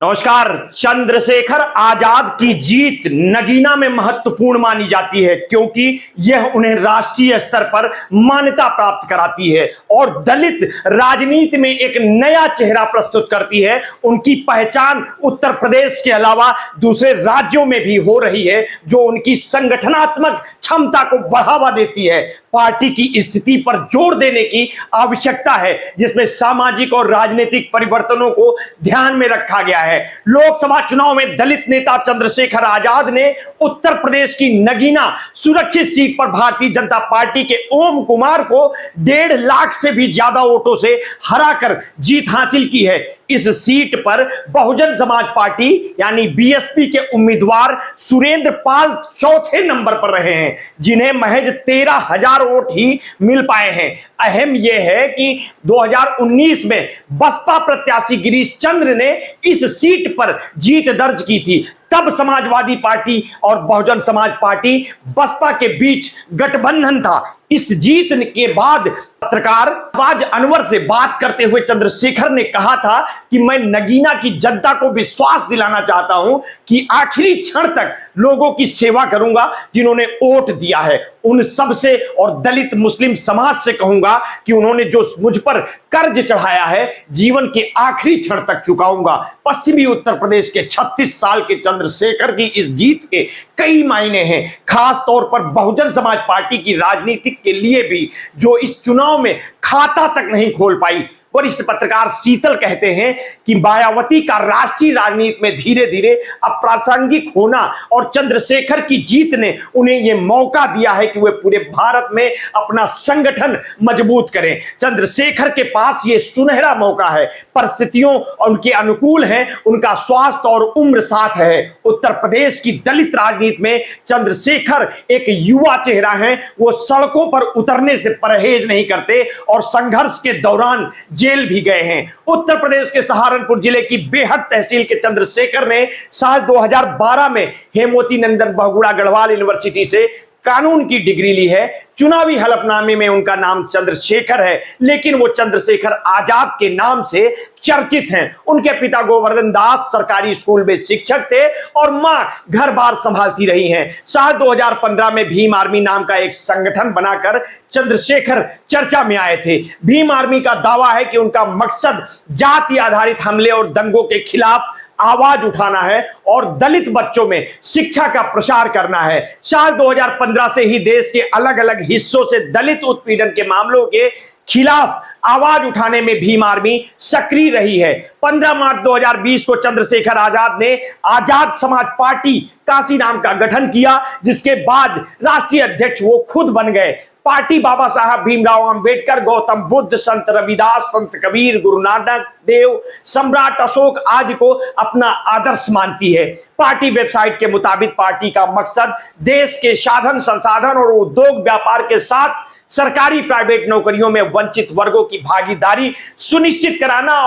नमस्कार। चंद्रशेखर आजाद की जीत नगीना में महत्वपूर्ण मानी जाती है क्योंकि यह उन्हें राष्ट्रीय स्तर पर मान्यता प्राप्त कराती है और दलित राजनीति में एक नया चेहरा प्रस्तुत करती है। उनकी पहचान उत्तर प्रदेश के अलावा दूसरे राज्यों में भी हो रही है, जो उनकी संगठनात्मक क्षमता को बढ़ावा देती है। पार्टी की स्थिति पर जोर देने की आवश्यकता है, जिसमें सामाजिक और राजनीतिक परिवर्तनों को ध्यान में रखा गया है। लोकसभा चुनाव में दलित नेता चंद्रशेखर आजाद ने उत्तर प्रदेश की नगीना सुरक्षित सीट पर भारतीय जनता पार्टी के ओम कुमार को 1.5 लाख से भी ज्यादा वोटों से हराकर जीत हासिल की है। इस सीट पर बहुजन समाज पार्टी यानी बीएसपी के उम्मीदवार सुरेंद्र पाल चौथे नंबर पर रहे हैं, जिन्हें महज 13,000 वोट ही मिल पाए हैं। अहम यह है कि 2019 में बसपा प्रत्याशी गिरीश चंद्र ने इस सीट पर जीत दर्ज की थी। तब समाजवादी पार्टी और बहुजन समाज पार्टी बसपा के बीच गठबंधन था। इस जीत के बाद पत्रकार बाज अनवर से बात करते हुए चंद्रशेखर ने कहा था कि मैं नगीना की जनता को विश्वास दिलाना चाहता हूं कि आखिरी क्षण तक लोगों की सेवा करूंगा जिन्होंने वोट दिया है। उन सब से और दलित मुस्लिम समाज से कहूंगा कि उन्होंने जो मुझ पर कर्ज चढ़ाया है, जीवन के आखिरी क्षण तक चुकाऊंगा। पश्चिमी उत्तर प्रदेश के 36 साल के चंद्रशेखर की इस जीत के कई मायने हैं, खास तौर पर बहुजन समाज पार्टी की राजनीति के लिए भी, जो इस चुनाव में खाता तक नहीं खोल पाई। वरिष्ठ पत्रकार शीतल कहते हैं कि मायावती का राष्ट्रीय राजनीति में धीरे धीरे अप्रासंगिक होना और चंद्रशेखर की जीत ने उन्हें यह मौका दिया है कि वे पूरे भारत में अपना संगठन मजबूत करें। चंद्रशेखर के पास यह सुनहरा मौका है। परिस्थितियों उनके अनुकूल हैं, उनका स्वास्थ्य और उम्र साथ है। उत्तर प्रदेश की दलित राजनीति में चंद्रशेखर एक युवा चेहरा है। वो सड़कों पर उतरने से परहेज नहीं करते और संघर्ष के दौरान जेल भी गए हैं। उत्तर प्रदेश के सहारनपुर जिले की बेहट तहसील के चंद्रशेखर ने साल 2012 में हेमवती नंदन बहुगुणा गढ़वाल यूनिवर्सिटी से कानून की डिग्री ली है। चुनावी हलफनामे में उनका नाम चंद्रशेखर है, लेकिन वो चंद्रशेखर आजाद के नाम से चर्चित हैं। उनके पिता गोवर्धन दास सरकारी स्कूल में शिक्षक थे और मां घर बार संभालती रही हैं। साल 2015 में भीम आर्मी नाम का एक संगठन बनाकर चंद्रशेखर चर्चा में आए थे। भीम आर्मी का दावा है कि उनका मकसद जाति आधारित हमले और दंगों के खिलाफ आवाज उठाना है और दलित बच्चों में शिक्षा का प्रसार करना है। साल 2015 से ही देश के अलग अलग हिस्सों से दलित उत्पीड़न के मामलों के खिलाफ आवाज उठाने में भीम आर्मी सक्रिय रही है। 15 मार्च 2020 को चंद्रशेखर आजाद ने आजाद समाज पार्टी काशी नाम का गठन किया, जिसके बाद राष्ट्रीय अध्यक्ष वो खुद बन गए। पार्टी बाबा साहब भीमराव अंबेडकर, गौतम बुद्ध, संत रविदास, संत कबीर, गुरु नानक देव, सम्राट अशोक आदि को अपना आदर्श मानती है। पार्टी वेबसाइट के मुताबिक पार्टी का मकसद देश के साधन संसाधन और उद्योग व्यापार के साथ सरकारी प्राइवेट नौकरियों में वंचित वर्गों की भागीदारी सुनिश्चित कराना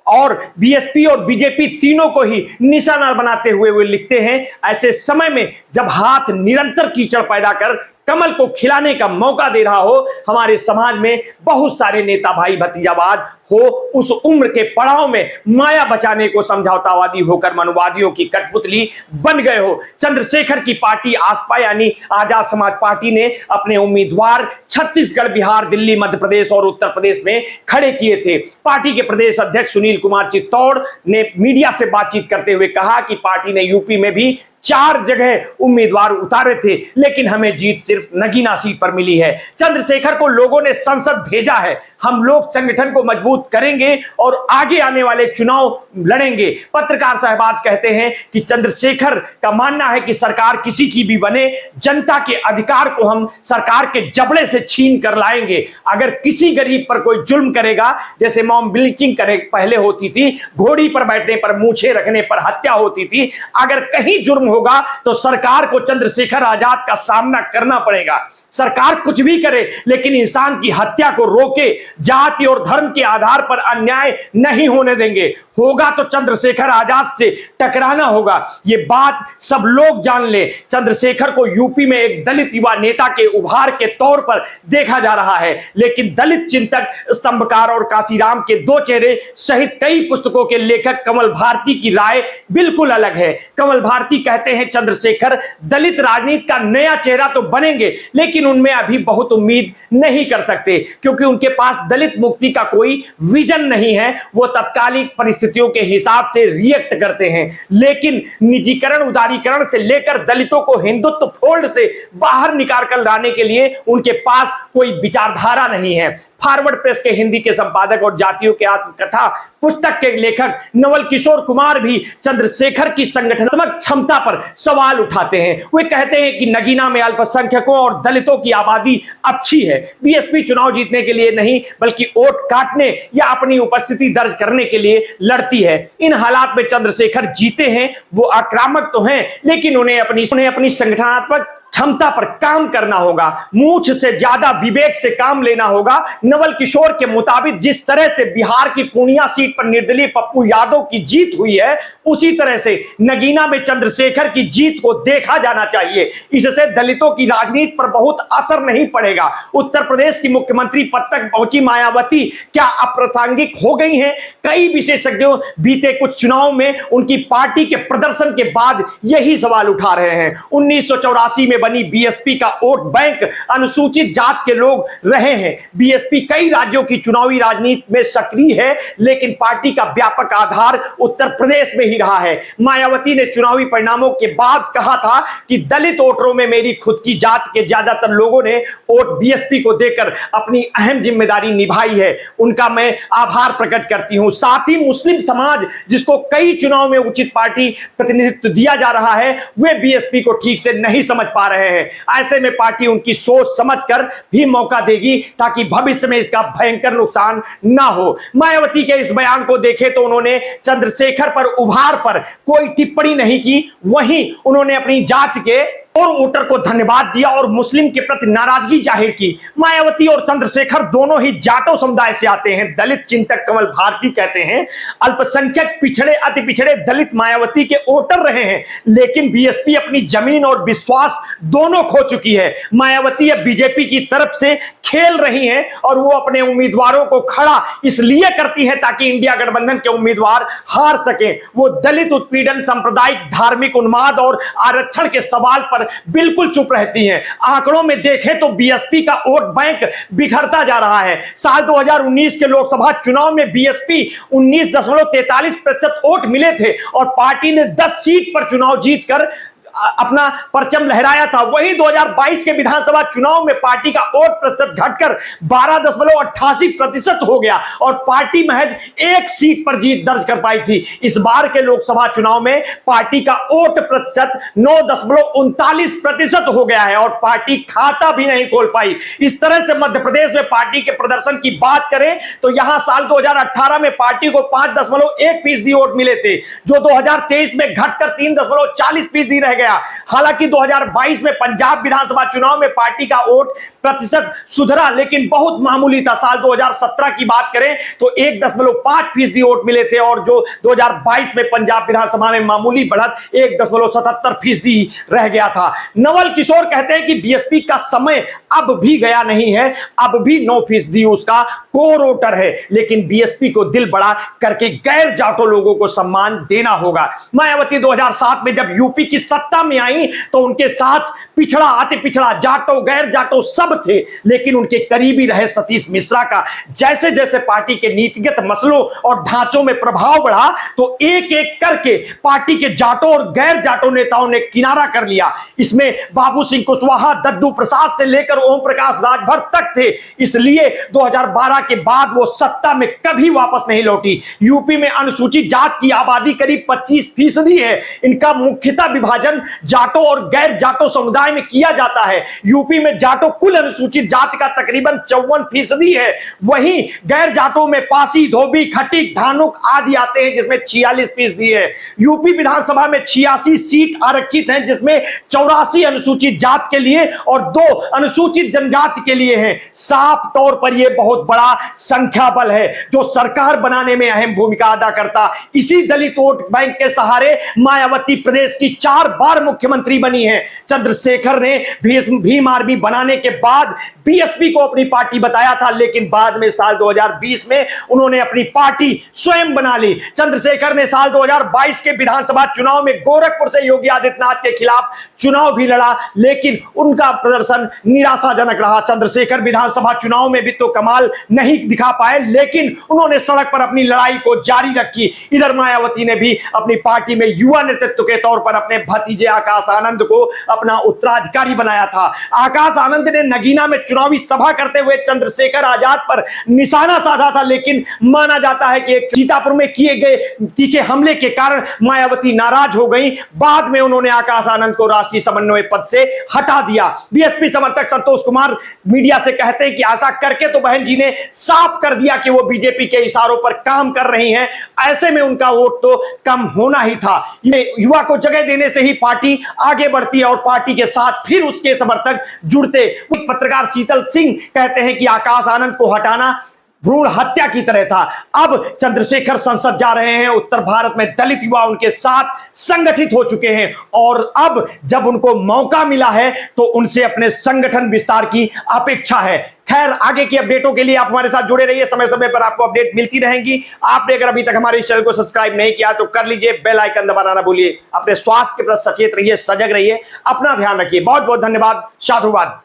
और बीएसपी और बीजेपी तीनों को ही निशाना बनाते हुए वे लिखते हैं, ऐसे समय में जब हाथ निरंतर कीचड़ पैदा कर कमल को खिलाने का मौका दे रहा हो, हमारे समाज में बहुत सारे नेता भाई भतीजावाद हो उस उम्र के पड़ाव में माया बचाने को समझौतावादी होकर मनुवादियों की कठपुतली बन गए हो। चंद्रशेखर की पार्टी आसपा यानी आजाद समाज पार्टी ने अपने उम्मीदवार छत्तीसगढ़, बिहार, दिल्ली, मध्य प्रदेश और उत्तर प्रदेश में खड़े किए थे। पार्टी के प्रदेश अध्यक्ष सुनील कुमार चित्तौड़ ने मीडिया से बातचीत करते हुए कहा कि पार्टी ने यूपी में भी 4 जगह उम्मीदवार उतारे थे, लेकिन हमें जीत सिर्फ नगीना सीट पर मिली है। चंद्रशेखर को लोगों ने संसद भेजा है। हम लोग संगठन को मजबूत करेंगे और आगे आने वाले चुनाव लड़ेंगे। पत्रकार साहबाज कहते हैं कि चंद्रशेखर का मानना है कि सरकार किसी की भी बने, जनता के अधिकार को हम सरकार के जबड़े से छीन कर लाएंगे। अगर किसी गरीब पर कोई जुल्म करेगा, जैसे मॉम ब्लीचिंग पहले होती थी, घोड़ी पर बैठने पर, मूछे रखने पर हत्या होती थी, अगर कहीं जुर्म होगा तो सरकार को चंद्रशेखर आजाद का सामना करना पड़ेगा। सरकार कुछ भी करे, लेकिन इंसान की हत्या को रोके, जाति और धर्म के आधार आधार पर अन्याय नहीं होने देंगे। होगा तो चंद्रशेखर आजाद से टकराना होगा, ये बात सब लोग जान ले। चंद्रशेखर को यूपी में एक दलित युवा नेता के उभार के तौर पर देखा जा रहा है, लेकिन दलित चिंतक, स्तंभकार और काशीराम के दो चेहरे सहित कई पुस्तकों के लेखक कमल भारती की राय बिल्कुल अलग है। कमल भारती कहते हैं चंद्रशेखर दलित राजनीति का नया चेहरा तो बनेंगे, लेकिन उनमें अभी बहुत उम्मीद नहीं कर सकते, क्योंकि उनके पास दलित मुक्ति का कोई विजन नहीं है। वो तत्कालिक परिस्थितियों के हिसाब से रिएक्ट करते हैं, लेकिन निजीकरण, उदारीकरण से लेकर दलितों को हिंदुत्व फोल्ड से बाहर निकाल कर लाने के लिए उनके पास कोई विचारधारा नहीं है। फॉरवर्ड प्रेस के हिंदी के संपादक और जातियों के आत्मकथा पुस्तक के लेखक नवल किशोर कुमार भी चंद्रशेखर की संगठनात्मक क्षमता पर सवाल उठाते हैं। वे कहते हैं कि नगीना में अल्पसंख्यकों और दलितों की आबादी अच्छी है। बीएसपी चुनाव जीतने के लिए नहीं, बल्कि वोट काटने या अपनी उपस्थिति दर्ज करने के लिए लड़ती है। इन हालात में चंद्रशेखर जीते हैं, वो आक्रामक तो हैं, लेकिन उन्हें अपनी संगठनात्मक क्षमता पर काम करना होगा, मूछ से ज्यादा विवेक से काम लेना होगा। नवल किशोर के मुताबिक जिस तरह से बिहार की पूर्णिया सीट पर निर्दलीय पप्पू यादव की जीत हुई है, उसी तरह से नगीना में चंद्रशेखर की जीत को देखा जाना चाहिए। इससे दलितों की राजनीति पर बहुत असर नहीं पड़ेगा। उत्तर प्रदेश की मुख्यमंत्री पद तक पहुंची मायावती क्या अप्रासंगिक हो गई हैं? कई विशेषज्ञों बीते कुछ चुनाव में उनकी पार्टी के प्रदर्शन के बाद यही सवाल उठा रहे हैं। 1984 में बनी बीएसपी का वोट बैंक अनुसूचित जात के लोग रहे हैं। बीएसपी कई राज्यों की चुनावी राजनीति में सक्रिय है, लेकिन पार्टी का व्यापक आधार उत्तर प्रदेश में ही रहा है। मायावती ने चुनावी परिणामों के बाद कहा था कि दलित वोटरों में मेरी खुद की जात के ज्यादातर लोगों ने वोट बीएसपी को देकर अपनी अहम जिम्मेदारी निभाई है, उनका मैं आभार प्रकट करती हूं। साथ ही मुस्लिम समाज, जिसको कई चुनाव में उचित पार्टी प्रतिनिधित्व दिया जा रहा है, वे बीएसपी को ठीक से नहीं समझ पा रहे हैं। ऐसे में पार्टी उनकी सोच समझकर भी मौका देगी, ताकि भविष्य में इसका भयंकर नुकसान ना हो। मायावती के इस बयान को देखें तो उन्होंने चंद्रशेखर पर उभार पर कोई टिप्पणी नहीं की, वहीं उन्होंने अपनी जात के और वोटर को धन्यवाद दिया और मुस्लिम के प्रति नाराजगी जाहिर की। मायावती और चंद्रशेखर दोनों ही जाटो समुदाय से आते हैं। दलित चिंतक कमल भारती कहते हैं अल्पसंख्यक, पिछड़े, अति पिछड़े दलित मायावती के वोटर रहे हैं, लेकिन बीएसपी अपनी जमीन और विश्वास दोनों खो चुकी है। मायावती अब बीजेपी की तरफ से खेल रही हैं और वो अपने उम्मीदवारों को खड़ा इसलिए करती है ताकि इंडिया गठबंधन के उम्मीदवार हार सके। वो दलित उत्पीड़न, सांप्रदायिक, धार्मिक उन्माद और आरक्षण के सवाल पर बिल्कुल चुप रहती हैं। आंकड़ों में देखें तो बीएसपी का वोट बैंक बिखरता जा रहा है। साल 2019 के लोकसभा चुनाव में बीएसपी 19.43% वोट मिले थे और पार्टी ने 10 सीट पर चुनाव जीतकर अपना परचम लहराया था। वहीं 2022 के विधानसभा चुनाव में पार्टी का वोट प्रतिशत घटकर 12.88% हो गया और पार्टी महज एक सीट पर जीत दर्ज कर पाई थी। इस बार के लोकसभा चुनाव में पार्टी का वोट प्रतिशत 9.39% हो गया है और पार्टी खाता भी नहीं खोल पाई। इस तरह से मध्य प्रदेश में पार्टी के प्रदर्शन की बात करें तो यहां साल 2018 में पार्टी को 5.1% वोट मिले थे, जो 2023 में घटकर 3.40% रह गया। हालांकि 2022 में पंजाब विधानसभा चुनाव में पार्टी का वोट प्रतिशत सुधरा, लेकिन बहुत मामूली था। साल 2017 की बात करें तो 1.5% वोट मिले थे और जो 2022 में पंजाब विधानसभा में मामूली बढ़त 1.77% रह गया था। नवल किशोर कहते हैं कि बीएसपी का समय अब भी गया नहीं है, अब भी 9% उसका कोर वोटर है, लेकिन बीएसपी को दिल बड़ा करके गैर जाटो लोगों को सम्मान देना होगा। मायावती 2007 में जब यूपी की सत्ता में आई तो उनके साथ पिछड़ा, अति पिछड़ा, जाटो, गैर जाटो सब थे, लेकिन उनके करीबी रहे सतीश मिश्रा का जैसे जैसे पार्टी के नीतिगत मसलों और ढांचों में प्रभाव बढ़ा तो एक एक करके पार्टी के जाटो और गैर जाटो नेताओं ने किनारा कर लिया। इसमें बाबू सिंह कुशवाहा, दद्दू प्रसाद से लेकर ओम प्रकाश राजभर तक थे। इसलिए 2012 के बाद वो सत्ता में कभी वापस नहीं लौटी। यूपी में अनुसूचित जात की आबादी करीब 25% है। इनका मुख्यतः विभाजन जाटों और गैर जाटों समुदाय में किया जाता है। यूपी में जाटों कुल अनुसूचित जाति का तकरीबन 54% है, वहीं गैर जाटों में पासी, धोबी, खटीक, धानुक आदि आते हैं जिसमें 46% है। यूपी विधानसभा में 86 सीट आरक्षित हैं जिसमें 84 अनुसूचित जाति के लिए और 2 अनुसूचित जनजाति के लिए हैं। साफ तौर पर यह बहुत बड़ा संख्या बल है जो सरकार बनाने में अहम भूमिका अदा करता। इसी दलित वोट बैंक के सहारे मायावती प्रदेश की 4 बार मुख्यमंत्री बनी है। चंद्रशेखर ने भीम आर्मी बनाने के बाद बीएसपी को अपनी पार्टी बताया था, लेकिन बाद में साल 2020 में उन्होंने अपनी पार्टी स्वयं बना ली। चंद्रशेखर ने साल 2022 के विधानसभा चुनाव में गोरखपुर से योगी आदित्यनाथ के खिलाफ चुनाव भी लड़ा, लेकिन उनका प्रदर्शन निराशाजनक रहा। चंद्रशेखर विधानसभा चुनाव में भी तो कमाल नहीं दिखा पाए, लेकिन उन्होंने सड़क पर अपनी लड़ाई को जारी रखी। इधर मायावती ने भी अपनी पार्टी में युवा नेतृत्व के तौर पर अपने भतीजे आकाश आनंद को अपना उत्तराधिकारी बनाया था। आकाश आनंद ने नगीना में चुनावी सभा करते हुए चंद्रशेखर आजाद पर निशाना साधा था, लेकिन माना जाता है कि एक सीतापुर में किए गए तीखे हमले के कारण मायावती नाराज हो गई। बाद में उन्होंने आकाश आनंद को राष्ट्रीय समन्वय पद से हटा दिया। बीएसपी समर्थक संतोष कुमार मीडिया से कहते हैं कि ऐसा करके तो बहन जी ने साफ कर दिया कि वो बीजेपी के इशारों पर काम कर रही हैं, ऐसे में उनका वोट तो कम होना ही था। ये युवा को जगह देने से ही पार्टी आगे बढ़ती है और पार्टी के साथ फिर उसके समर्थक जुड़ते। पत्रकार शीतल सिंह कहते हैं कि आकाश आनंद को हटाना भ्रूण हत्या की तरह था। अब चंद्रशेखर संसद जा रहे हैं। उत्तर भारत में दलित युवा उनके साथ संगठित हो चुके हैं और अब जब उनको मौका मिला है तो उनसे अपने संगठन विस्तार की अपेक्षा है। खैर, आगे की अपडेटों के लिए आप हमारे साथ जुड़े रहिए, समय समय पर आपको अपडेट मिलती रहेंगी। आपने अगर अभी तक हमारे इस चैनल को सब्सक्राइब नहीं किया तो कर लीजिए, बेल आइकन दबाना ना भूलिए। अपने स्वास्थ्य के प्रति सचेत रहिए, सजग रहिए, अपना ध्यान रखिए। बहुत बहुत धन्यवाद। साधुवाद।